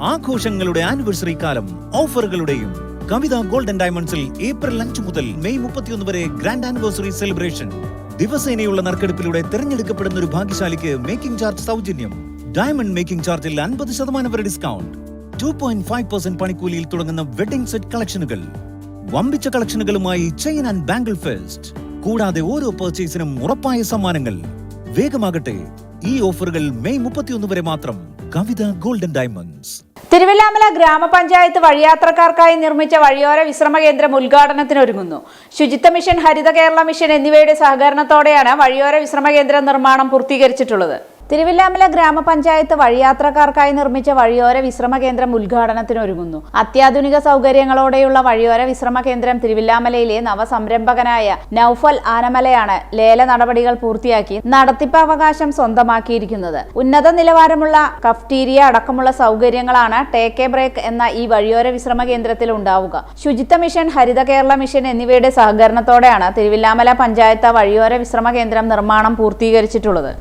ആഘോഷങ്ങളുടെ ആനിവേഴ്സറി കാലം ഓഫറുകളുടെയും കവിത ഗോൾഡൻ ഡയമണ്ട്സിൽ ഏപ്രിൽ 5 മുതൽ മെയ് 31 വരെ ഗ്രാൻഡ് ആനിവേഴ്സറി സെലിബ്രേഷൻ. ദിവസേനയുള്ള നറുക്കെടുപ്പിലൂടെ തിരഞ്ഞെടുക്കപ്പെടുന്ന ഒരു ഭാഗ്യശാലിക്ക് മേക്കിംഗ് ചാർജ് സൗജന്യം. ഡയമണ്ട് മേക്കിംഗ് ചാർജിൽ 50% വരെ ഡിസ്കൗണ്ട്. 2.5% പണിക്കൂലിയിൽ തുടങ്ങുന്ന വെഡിംഗ് സെറ്റ് കളക്ഷനുകൾ. വമ്പിച്ച കളക്ഷനുകളുമായി ചെയിൻ ആൻഡ് ബാംഗിൾ ഫെസ്റ്റ്. കൂടാതെ ഓരോ പർച്ചേസിനും ഉറപ്പായ സമ്മാനങ്ങൾ. വേഗമാകട്ടെ, ഈ ഓഫറുകൾ മെയ് 31 വരെ മാത്രം. കവിത ഗോൾഡൻ ഡയമണ്ട്സ്. തിരുവില്ലാമല ഗ്രാമപഞ്ചായത്ത് വഴിയാത്രക്കാർക്കായി നിർമ്മിച്ച വഴിയോര വിശ്രമ കേന്ദ്രം ഉദ്ഘാടനത്തിനൊരുങ്ങുന്നു. ശുചിത്വ മിഷൻ, ഹരിത കേരള മിഷൻ എന്നിവയുടെ സഹകരണത്തോടെയാണ് വഴിയോര വിശ്രമ കേന്ദ്ര നിർമ്മാണം പൂർത്തീകരിച്ചിട്ടുള്ളത്. തിരുവില്ലാമല ഗ്രാമപഞ്ചായത്ത് വഴിയാത്രക്കാർക്കായി നിർമ്മിച്ച വഴിയോര വിശ്രമ കേന്ദ്രം ഉദ്ഘാടനത്തിനൊരുങ്ങുന്നു. അത്യാധുനിക സൗകര്യങ്ങളോടെയുള്ള വഴിയോര വിശ്രമ കേന്ദ്രം തിരുവില്ലാമലയിലെ നവസംരംഭകനായ നൌഫൽ ആനമലയാണ് ലേല നടപടികൾ പൂർത്തിയാക്കി നടത്തിപ്പ് അവകാശം സ്വന്തമാക്കിയിരിക്കുന്നത്. ഉന്നത നിലവാരമുള്ള കഫ്റ്റീരിയ അടക്കമുള്ള സൗകര്യങ്ങളാണ് ടേക്ക് എ ബ്രേക്ക് എന്ന ഈ വഴിയോര വിശ്രമ കേന്ദ്രത്തിൽ ഉണ്ടാവുക. ശുചിത്വ മിഷൻ, ഹരിത കേരള മിഷൻ എന്നിവയുടെ സഹകരണത്തോടെയാണ് തിരുവില്ലാമല പഞ്ചായത്ത് വഴിയോര വിശ്രമ കേന്ദ്രം നിർമ്മാണം പൂർത്തീകരിച്ചിട്ടുള്ളത്.